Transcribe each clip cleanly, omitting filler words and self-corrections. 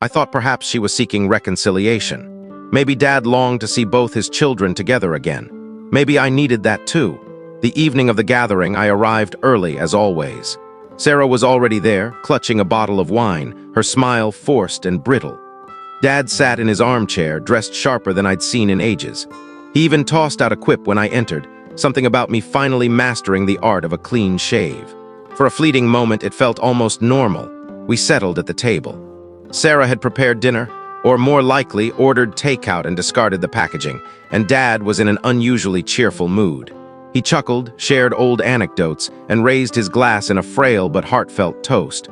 I thought perhaps she was seeking reconciliation. Maybe Dad longed to see both his children together again. Maybe I needed that too. The evening of the gathering, I arrived early as always. Sarah was already there, clutching a bottle of wine, her smile forced and brittle. Dad sat in his armchair, dressed sharper than I'd seen in ages. He even tossed out a quip when I entered, something about me finally mastering the art of a clean shave. For a fleeting moment, it felt almost normal. We settled at the table. Sarah had prepared dinner, or more likely, ordered takeout and discarded the packaging, and Dad was in an unusually cheerful mood. He chuckled, shared old anecdotes, and raised his glass in a frail but heartfelt toast.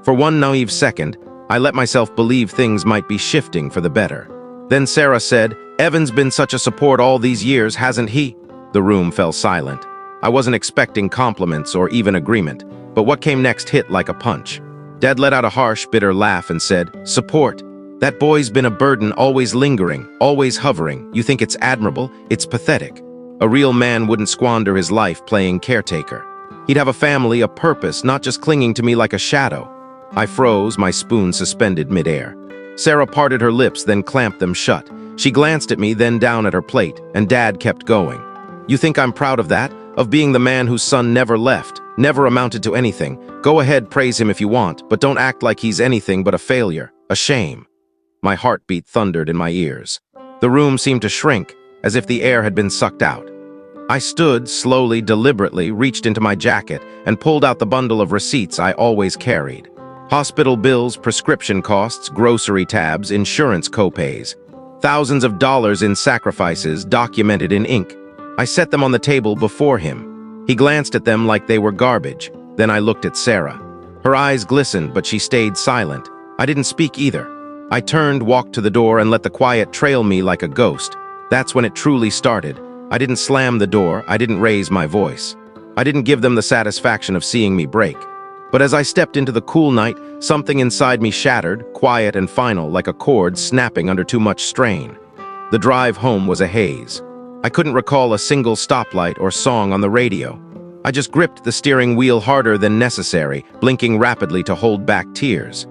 For one naive second, I let myself believe things might be shifting for the better. Then Sarah said, "Evan's been such a support all these years, hasn't he?" The room fell silent. I wasn't expecting compliments or even agreement, but what came next hit like a punch. Dad let out a harsh, bitter laugh and said, "Support? That boy's been a burden, always lingering, always hovering. You think it's admirable? It's pathetic. A real man wouldn't squander his life playing caretaker. He'd have a family, a purpose, not just clinging to me like a shadow." I froze, my spoon suspended midair. Sarah parted her lips, then clamped them shut. She glanced at me, then down at her plate, and Dad kept going. "You think I'm proud of that? Of being the man whose son never left, never amounted to anything? Go ahead, praise him if you want, but don't act like he's anything but a failure, a shame." My heartbeat thundered in my ears. The room seemed to shrink, as if the air had been sucked out. I stood, slowly, deliberately, reached into my jacket, and pulled out the bundle of receipts I always carried. Hospital bills, prescription costs, grocery tabs, insurance copays. Thousands of dollars in sacrifices documented in ink. I set them on the table before him. He glanced at them like they were garbage. Then I looked at Sarah. Her eyes glistened, but she stayed silent. I didn't speak either. I turned, walked to the door, and let the quiet trail me like a ghost. That's when it truly started. I didn't slam the door. I didn't raise my voice. I didn't give them the satisfaction of seeing me break. But as I stepped into the cool night, something inside me shattered, quiet and final, like a cord snapping under too much strain. The drive home was a haze. I couldn't recall a single stoplight or song on the radio. I just gripped the steering wheel harder than necessary, blinking rapidly to hold back tears.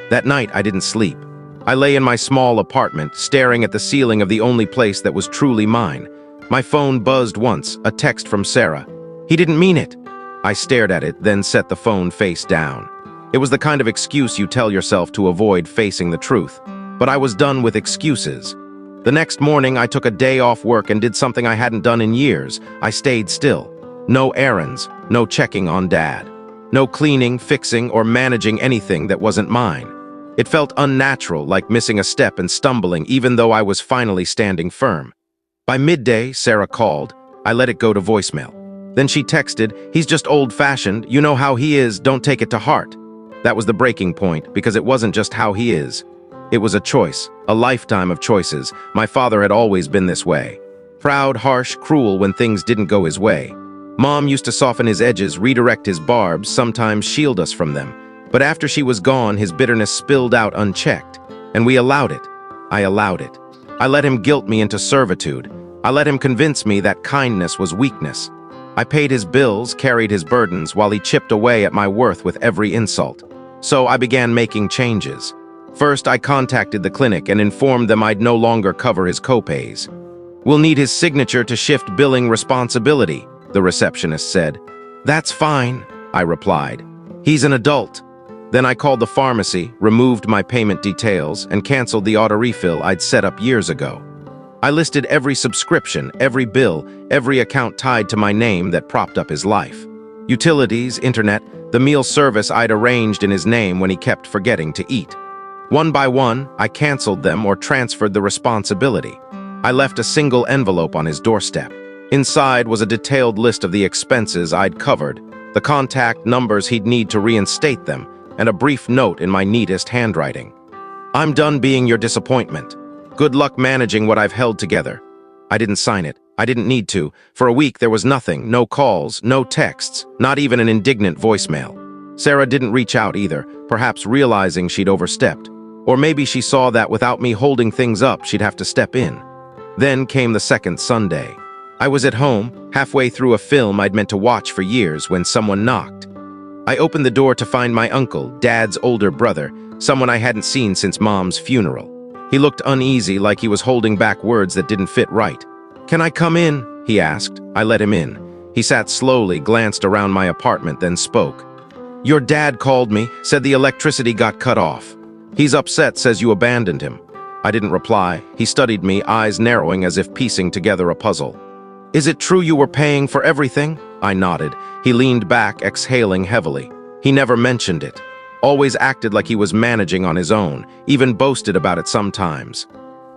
That night, I didn't sleep. I lay in my small apartment, staring at the ceiling of the only place that was truly mine. My phone buzzed once, a text from Sarah. "He didn't mean it." I stared at it, then set the phone face down. It was the kind of excuse you tell yourself to avoid facing the truth. But I was done with excuses. The next morning, I took a day off work and did something I hadn't done in years. I stayed still. No errands, no checking on Dad. No cleaning, fixing, or managing anything that wasn't mine. It felt unnatural, like missing a step and stumbling, even though I was finally standing firm. By midday, Sarah called. I let it go to voicemail. Then she texted, "He's just old-fashioned. You know how he is. Don't take it to heart." That was the breaking point, because it wasn't just how he is. It was a choice, a lifetime of choices. My father had always been this way. Proud, harsh, cruel when things didn't go his way. Mom used to soften his edges, redirect his barbs, sometimes shield us from them. But after she was gone, his bitterness spilled out unchecked. And we allowed it. I allowed it. I let him guilt me into servitude. I let him convince me that kindness was weakness. I paid his bills, carried his burdens, while he chipped away at my worth with every insult. So I began making changes. First, I contacted the clinic and informed them I'd no longer cover his copays. "We'll need his signature to shift billing responsibility," the receptionist said. "That's fine," I replied. "He's an adult." Then I called the pharmacy, removed my payment details, and canceled the auto refill I'd set up years ago. I listed every subscription, every bill, every account tied to my name that propped up his life. Utilities, internet, the meal service I'd arranged in his name when he kept forgetting to eat. One by one, I canceled them or transferred the responsibility. I left a single envelope on his doorstep. Inside was a detailed list of the expenses I'd covered, the contact numbers he'd need to reinstate them, and a brief note in my neatest handwriting. "I'm done being your disappointment. Good luck managing what I've held together." I didn't sign it. I didn't need to. For a week, there was nothing, no calls, no texts, not even an indignant voicemail. Sarah didn't reach out either, perhaps realizing she'd overstepped. Or maybe she saw that without me holding things up, she'd have to step in. Then came the second Sunday. I was at home, halfway through a film I'd meant to watch for years, when someone knocked. I opened the door to find my uncle, Dad's older brother, someone I hadn't seen since Mom's funeral. He looked uneasy, like he was holding back words that didn't fit right. "Can I come in?" he asked. I let him in. He sat slowly, glanced around my apartment, then spoke. "Your dad called me, said the electricity got cut off. He's upset, says you abandoned him." I didn't reply. He studied me, eyes narrowing as if piecing together a puzzle. "Is it true you were paying for everything?" I nodded. He leaned back, exhaling heavily. He never mentioned it. Always acted like he was managing on his own, even boasted about it sometimes.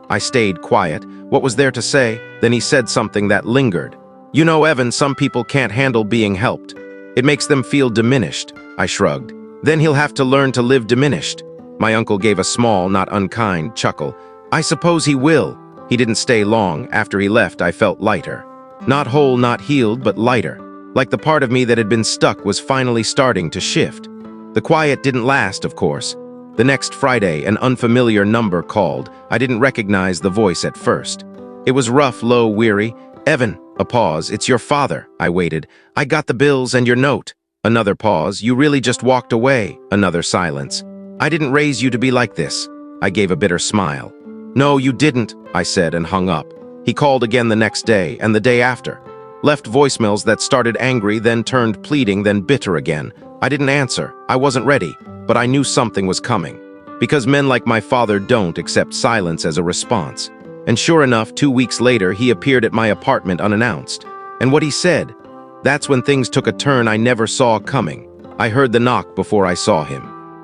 I stayed quiet. What was there to say? Then he said something that lingered. "You know, Evan, some people can't handle being helped. It makes them feel diminished." I shrugged. "Then he'll have to learn to live diminished." My uncle gave a small, not unkind, chuckle. "I suppose he will." He didn't stay long. After he left, I felt lighter. Not whole, not healed, but lighter. Like the part of me that had been stuck was finally starting to shift. The quiet didn't last, of course. The next Friday, an unfamiliar number called. I didn't recognize the voice at first. It was rough, low, weary. "Evan." A pause. "It's your father." I waited. "I got the bills and your note." Another pause. "You really just walked away." Another silence. "I didn't raise you to be like this." I gave a bitter smile. "No, you didn't," I said and hung up. He called again the next day and the day after. Left voicemails that started angry, then turned pleading, then bitter again. I didn't answer. I wasn't ready, but I knew something was coming. Because men like my father don't accept silence as a response. And sure enough, 2 weeks later, he appeared at my apartment unannounced. And what he said, that's when things took a turn I never saw coming. I heard the knock before I saw him.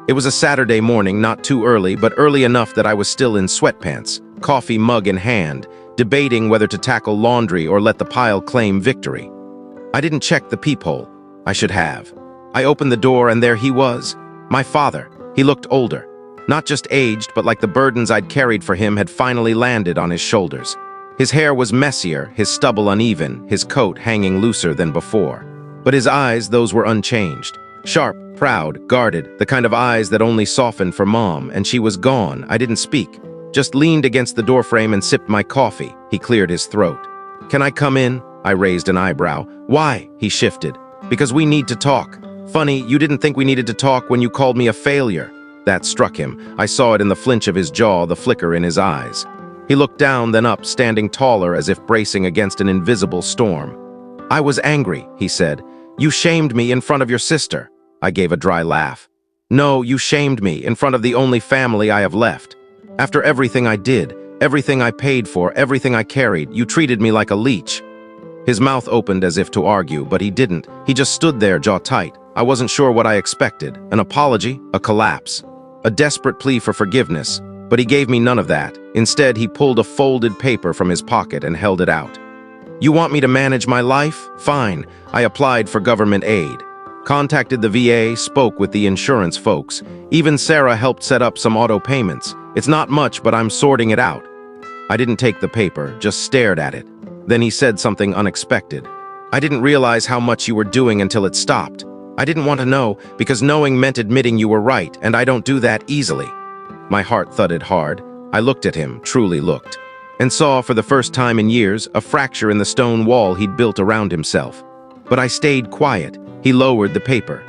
It was a Saturday morning, not too early, but early enough that I was still in sweatpants, coffee mug in hand, debating whether to tackle laundry or let the pile claim victory. I didn't check the peephole. I should have. I opened the door and there he was. My father. He looked older. Not just aged, but like the burdens I'd carried for him had finally landed on his shoulders. His hair was messier, his stubble uneven, his coat hanging looser than before. But his eyes, those were unchanged. Sharp, proud, guarded, the kind of eyes that only softened for Mom, and she was gone. I didn't speak. Just leaned against the doorframe and sipped my coffee. He cleared his throat. "Can I come in?" I raised an eyebrow. "Why?" He shifted. "Because we need to talk. Funny, you didn't think we needed to talk when you called me a failure." That struck him. I saw it in the flinch of his jaw, the flicker in his eyes. He looked down, then up, standing taller as if bracing against an invisible storm. "I was angry," he said. "You shamed me in front of your sister." I gave a dry laugh. "No, you shamed me in front of the only family I have left. After everything I did, everything I paid for, everything I carried, you treated me like a leech." His mouth opened as if to argue, but he didn't. He just stood there, jaw tight. I wasn't sure what I expected. An apology? A collapse? A desperate plea for forgiveness? But he gave me none of that. Instead, he pulled a folded paper from his pocket and held it out. "You want me to manage my life? Fine." I applied for government aid. Contacted the VA, spoke with the insurance folks. Even Sarah helped set up some auto payments. It's not much, but I'm sorting it out. I didn't take the paper, just stared at it. Then he said something unexpected. "I didn't realize how much you were doing until it stopped. I didn't want to know, because knowing meant admitting you were right, and I don't do that easily." My heart thudded hard. I looked at him, truly looked, and saw for the first time in years a fracture in the stone wall he'd built around himself. But I stayed quiet. He lowered the paper.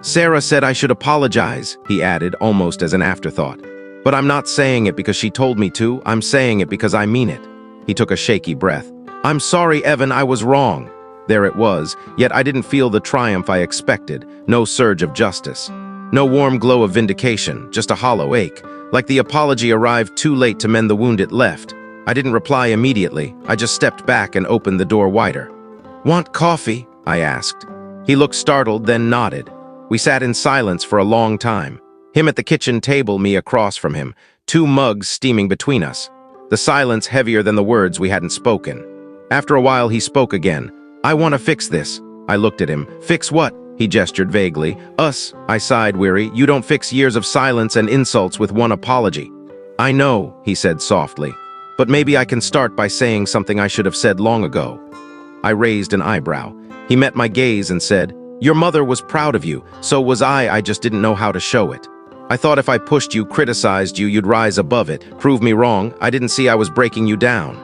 "Sarah said I should apologize," he added, almost as an afterthought. "But I'm not saying it because she told me to. I'm saying it because I mean it." He took a shaky breath. "I'm sorry, Evan, I was wrong." There it was, yet I didn't feel the triumph I expected. No surge of justice. No warm glow of vindication, just a hollow ache. Like the apology arrived too late to mend the wound it left. I didn't reply immediately. I just stepped back and opened the door wider. "Want coffee?" I asked. He looked startled, then nodded. We sat in silence for a long time. Him at the kitchen table, me across from him. 2 mugs steaming between us. The silence heavier than the words we hadn't spoken. After a while, he spoke again. "I want to fix this." I looked at him. "Fix what?" He gestured vaguely. "Us," I sighed, weary. "You don't fix years of silence and insults with one apology." "I know," he said softly. "But maybe I can start by saying something I should have said long ago." I raised an eyebrow. He met my gaze and said, "Your mother was proud of you. So was I just didn't know how to show it. I thought if I pushed you, criticized you, you'd rise above it. Prove me wrong. I didn't see I was breaking you down."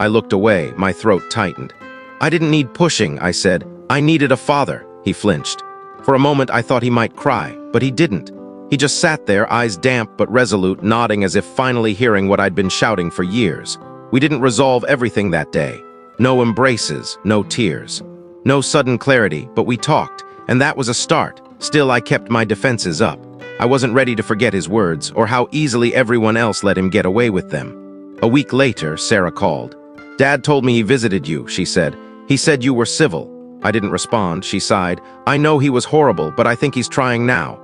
I looked away. My throat tightened. "I didn't need pushing," I said. "I needed a father." He flinched. For a moment, I thought he might cry, but he didn't. He just sat there, eyes damp but resolute, nodding as if finally hearing what I'd been shouting for years. We didn't resolve everything that day. No embraces, no tears. No sudden clarity, but we talked, and that was a start. Still, I kept my defenses up. I wasn't ready to forget his words, or how easily everyone else let him get away with them. A week later, Sarah called. "Dad told me he visited you," she said. "He said you were civil." I didn't respond, she sighed. "I know he was horrible, but I think he's trying now."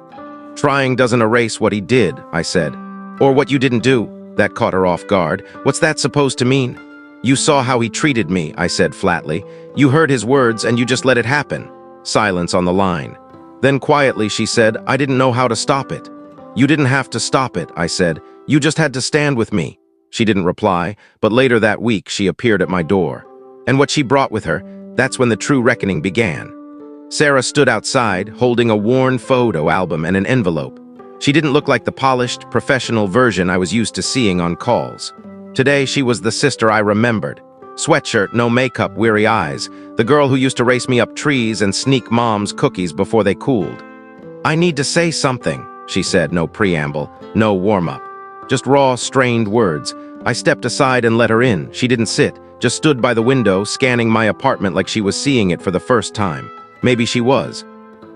"Trying doesn't erase what he did," I said. "Or what you didn't do." That caught her off guard. "What's that supposed to mean?" "You saw how he treated me," I said flatly. "You heard his words and you just let it happen." Silence on the line. Then quietly she said, "I didn't know how to stop it." "You didn't have to stop it," I said. "You just had to stand with me." She didn't reply, but later that week she appeared at my door. And what she brought with her, that's when the true reckoning began. Sarah stood outside, holding a worn photo album and an envelope. She didn't look like the polished, professional version I was used to seeing on calls. Today she was the sister I remembered. Sweatshirt, no makeup, weary eyes. The girl who used to race me up trees and sneak mom's cookies before they cooled. "I need to say something," she said, no preamble, no warm-up. Just raw, strained words. I stepped aside and let her in. She didn't sit, just stood by the window, scanning my apartment like she was seeing it for the first time. Maybe she was.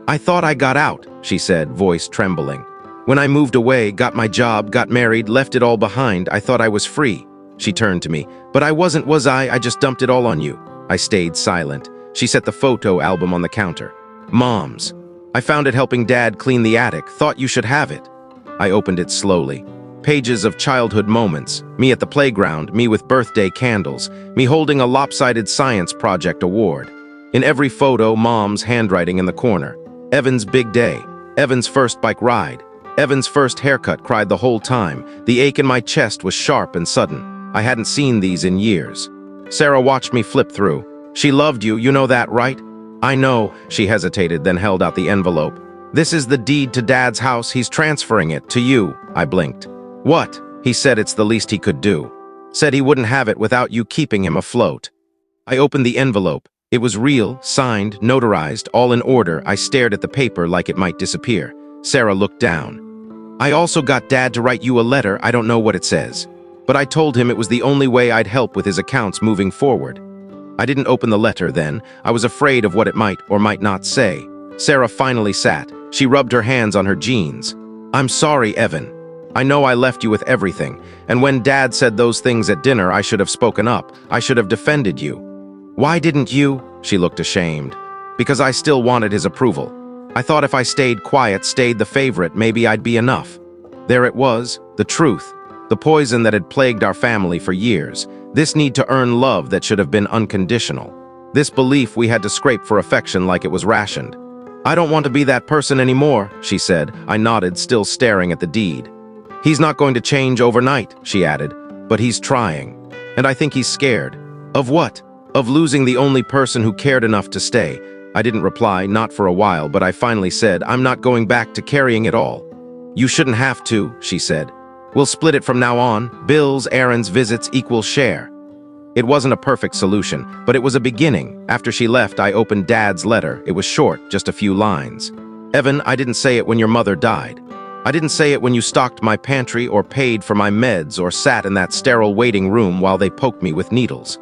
"I thought I got out," she said, voice trembling. "When I moved away, got my job, got married, left it all behind, I thought I was free." She turned to me. "But I wasn't, was I? I just dumped it all on you." I stayed silent. She set the photo album on the counter. "Mom's. I found it helping Dad clean the attic. Thought you should have it." I opened it slowly. Pages of childhood moments. Me at the playground, me with birthday candles, me holding a lopsided science project award. In every photo, Mom's handwriting in the corner. Evan's big day. Evan's first bike ride. Evan's first haircut, cried the whole time. The ache in my chest was sharp and sudden. I hadn't seen these in years. Sarah watched me flip through. "She loved you, you know that, right?" "I know," she hesitated, then held out the envelope. "This is the deed to Dad's house. He's transferring it to you." I blinked. "What?" He said it's the least he could do. Said he wouldn't have it without you keeping him afloat. I opened the envelope. It was real, signed, notarized, all in order. I stared at the paper like it might disappear. Sarah looked down. "I also got Dad to write you a letter. I don't know what it says. But I told him it was the only way I'd help with his accounts moving forward." I didn't open the letter then. I was afraid of what it might or might not say. Sarah finally sat. She rubbed her hands on her jeans. "I'm sorry, Evan. I know I left you with everything, and when Dad said those things at dinner, I should have spoken up. I should have defended you." "Why didn't you?" She looked ashamed. "Because I still wanted his approval. I thought if I stayed quiet, stayed the favorite, maybe I'd be enough." There it was, the truth. The poison that had plagued our family for years. This need to earn love that should have been unconditional. This belief we had to scrape for affection like it was rationed. "I don't want to be that person anymore," she said. I nodded, still staring at the deed. "He's not going to change overnight," she added, "but he's trying. And I think he's scared." "Of what?" "Of losing the only person who cared enough to stay." I didn't reply, not for a while, but I finally said, "I'm not going back to carrying it all." "You shouldn't have to," she said. "We'll split it from now on. Bills, errands, visits, equal share." It wasn't a perfect solution, but it was a beginning. After she left, I opened Dad's letter. It was short, just a few lines. "Evan, I didn't say it when your mother died. I didn't say it when you stocked my pantry or paid for my meds or sat in that sterile waiting room while they poked me with needles.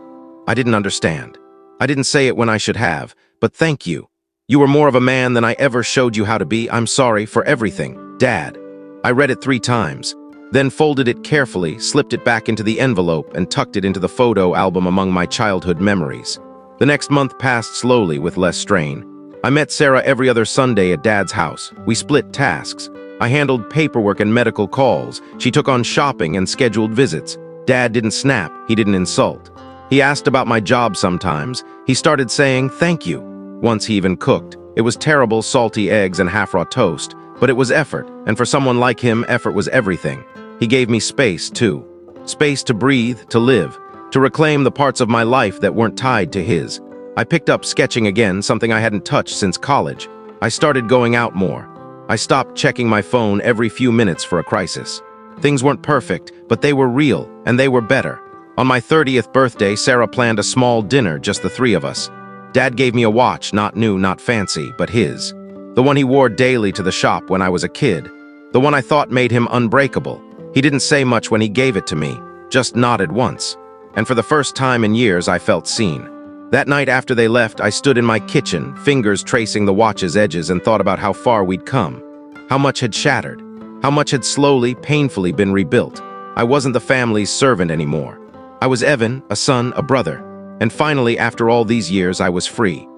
I didn't understand. I didn't say it when I should have, but thank you. You were more of a man than I ever showed you how to be. I'm sorry for everything, Dad." I read it 3 times. Then folded it carefully, slipped it back into the envelope, and tucked it into the photo album among my childhood memories. The next month passed slowly with less strain. I met Sarah every other Sunday at Dad's house. We split tasks. I handled paperwork and medical calls. She took on shopping and scheduled visits. Dad didn't snap. He didn't insult. He asked about my job sometimes. He started saying thank you. Once he even cooked. It was terrible, salty eggs and half-raw toast. But it was effort, and for someone like him, effort was everything. He gave me space, too. Space to breathe, to live, to reclaim the parts of my life that weren't tied to his. I picked up sketching again, something I hadn't touched since college. I started going out more. I stopped checking my phone every few minutes for a crisis. Things weren't perfect, but they were real, and they were better. On my 30th birthday, Sarah planned a small dinner, just the 3 of us. Dad gave me a watch, not new, not fancy, but his. The one he wore daily to the shop when I was a kid. The one I thought made him unbreakable. He didn't say much when he gave it to me, just nodded once. And for the first time in years, I felt seen. That night after they left, I stood in my kitchen, fingers tracing the watch's edges, and thought about how far we'd come. How much had shattered. How much had slowly, painfully been rebuilt. I wasn't the family's servant anymore. I was Evan, a son, a brother. And finally, after all these years, I was free.